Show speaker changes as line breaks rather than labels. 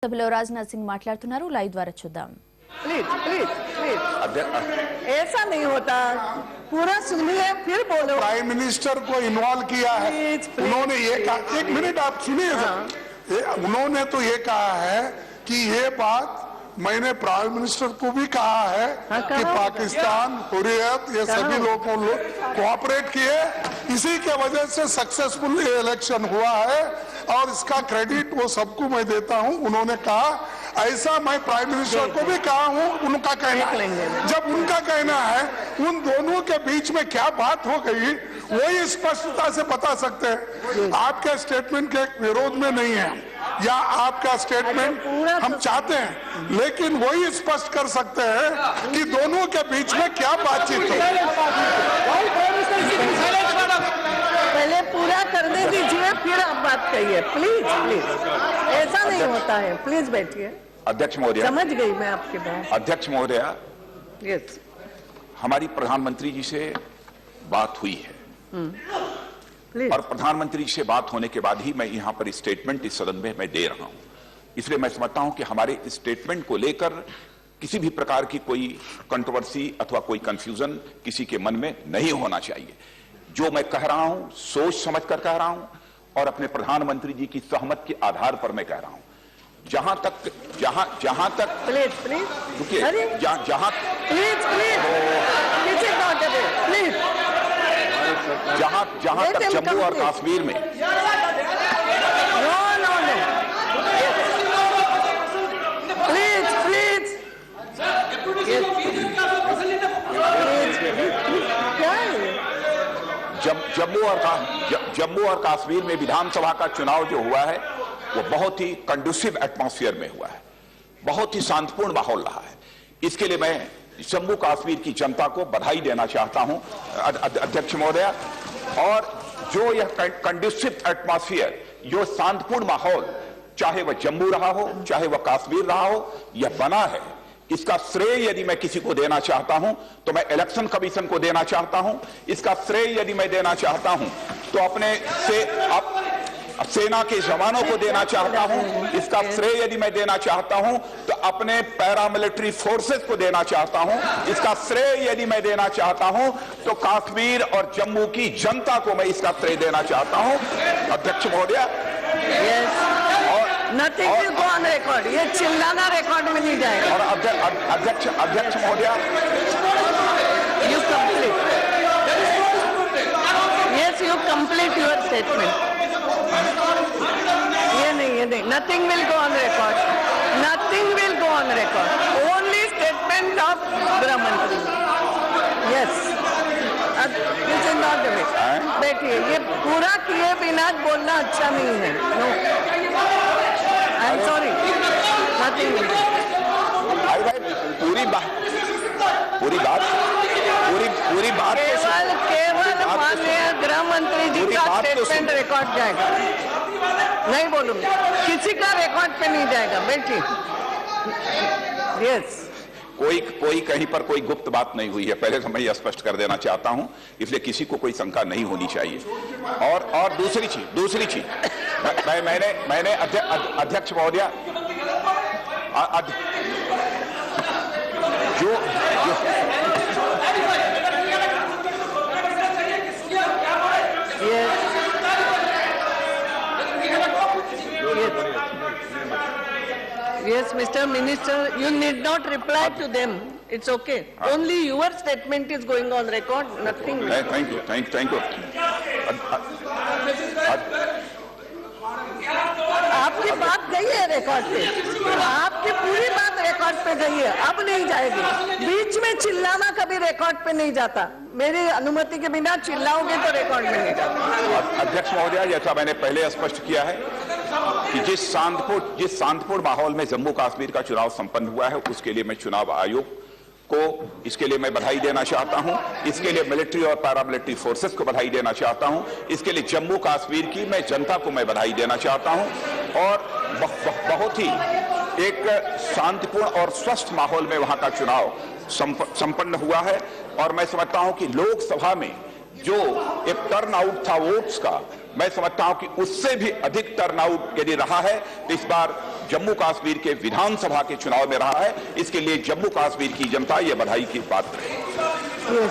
సభలో రాజ్నాథ్ సింగ్ మాట్లాడుతున్నారు లైవ్ ద్వారా చూద్దాం।
प्लीज प्लीज प्लीज ऐसा नहीं होता, पूरा सुनिए फिर बोलो।
प्राइम मिनिस्टर को इन्वॉल्व किया है, उन्होंने ये कहा, एक मिनट आप सुनिए। उन्होंने तो ये कहा है कि ये बात मैंने प्राइम मिनिस्टर को भी कहा है कि पाकिस्तान हुर्रियत ये सभी लोगों कोऑपरेट किए, इसी के वजह से सक्सेसफुल इलेक्शन हुआ है और इसका क्रेडिट वो सबको मैं देता हूं। उन्होंने कहा ऐसा मैं प्राइम मिनिस्टर को भी कहा हूं, उनका कहना है। जब उनका कहना है, उन दोनों के बीच में क्या बात हो गई वही स्पष्टता से बता सकते हैं। आपके स्टेटमेंट के विरोध में नहीं है या आपका स्टेटमेंट हम चाहते हैं, लेकिन वही स्पष्ट कर सकते हैं कि दोनों के बीच में क्या बातचीत हुई।
पहले पूरा करने दीजिए फिर आप बात कहिए। प्लीज प्लीज, ऐसा नहीं होता है। प्लीज बैठिए।
अध्यक्ष महोदय,
समझ गई मैं आपकी बात।
अध्यक्ष महोदय,
यस,
हमारी प्रधानमंत्री जी से बात हुई है और प्रधानमंत्री जी से बात होने के बाद ही मैं यहां पर स्टेटमेंट इस सदन में मैं दे रहा हूं। इसलिए मैं समझता हूं कि हमारे स्टेटमेंट को लेकर किसी भी प्रकार की कोई कंट्रोवर्सी अथवा कोई कंफ्यूजन किसी के मन में नहीं होना चाहिए। जो मैं कह रहा हूं सोच समझकर कह रहा हूं और अपने प्रधानमंत्री जी की सहमत के आधार पर मैं कह रहा हूं। जहां तक
प्लीज प्लीज
रुकिए, जहां
प्लीज प्लीज प्लीज
जहां तक जम्मू और कश्मीर में
no no no please please क्या है?
जम्मू और कश्मीर में विधानसभा का चुनाव जो हुआ है वो बहुत ही कंडूसिव एटमॉस्फेयर में हुआ है, बहुत ही शांतिपूर्ण माहौल रहा है। इसके लिए मैं जम्मू कश्मीर की जनता को बधाई देना चाहता हूं अध्यक्ष महोदय। और जो यह कंडूसिव एटमॉस्फेयर, जो शांतिपूर्ण माहौल, चाहे वह जम्मू रहा हो चाहे वह कश्मीर रहा हो, यह बना है, इसका श्रेय यदि मैं किसी को देना चाहता हूं तो मैं इलेक्शन कमीशन को देना चाहता हूं। इसका श्रेय यदि मैं देना चाहता हूं तो अपने सेना के जवानों को देना चाहता हूं। इसका श्रेय यदि मैं देना चाहता हूं तो अपने पैरामिलिट्री फोर्सेस को देना चाहता हूं। इसका श्रेय यदि मैं देना चाहता हूं तो कश्मीर और जम्मू की जनता को मैं इसका श्रेय देना चाहता हूं अध्यक्ष महोदय।
Nothing will go on record, ये चिल्लाना रिकॉर्ड में नहीं जाएगा।
और अध्यक्ष महोदय,
you complete, yes you complete your statement. ये नहीं, nothing will go on record, nothing will go on record, only statement of गृह मंत्री। Yes, this is not the way. बैठिए, ये पूरा किए बिना बोलना अच्छा नहीं है। No, I am sorry, nothing will.
पूरी बात
केवल माननीय गृह मंत्री जी का स्टेटमेंट रिकॉर्ड जाएगा। नहीं बोलूंगी, किसी का रिकॉर्ड पे नहीं जाएगा। बैठिए। यस,
कोई कहीं पर कोई गुप्त बात नहीं हुई है, पहले तो मैं यह स्पष्ट कर देना चाहता हूं, इसलिए किसी को कोई शंका नहीं होनी चाहिए। और दूसरी चीज मैंने अध्यक्ष महोदय जो
Yes, Mr. Minister, you need not reply to them. It's okay. Only your statement is going on record. Nothing.
Thank you.
आपकी बात गई है रिकॉर्ड पे, आपकी पूरी बात रिकॉर्ड पे गई है, अब नहीं जाएगी। बीच में चिल्लाना कभी रिकॉर्ड पे नहीं जाता। मेरी अनुमति के बिना चिल्लाओगे तो रिकॉर्ड में नहीं जाता।
अध्यक्ष महोदय, जैसा मैंने पहले स्पष्ट किया है कि जिस शांतिपूर्ण माहौल में जम्मू कश्मीर का चुनाव संपन्न हुआ है, उसके लिए मैं चुनाव आयोग को इसके लिए मैं बधाई देना चाहता हूं। इसके लिए मिलिट्री और पैरामिलिट्री फोर्सेस को बधाई देना चाहता हूं। इसके लिए जम्मू कश्मीर की मैं जनता को मैं बधाई देना चाहता हूं। और बहुत ही एक शांतिपूर्ण और स्वस्थ माहौल में वहां का चुनाव संपन्न हुआ है। और मैं समझता हूं कि लोकसभा में जो एक टर्न आउट था वोट्स का, मैं समझता हूं कि उससे भी अधिक टर्नआउट यदि रहा है तो इस बार जम्मू कश्मीर के विधानसभा के चुनाव में रहा है। इसके लिए जम्मू कश्मीर की जनता ये बधाई की पात्र है।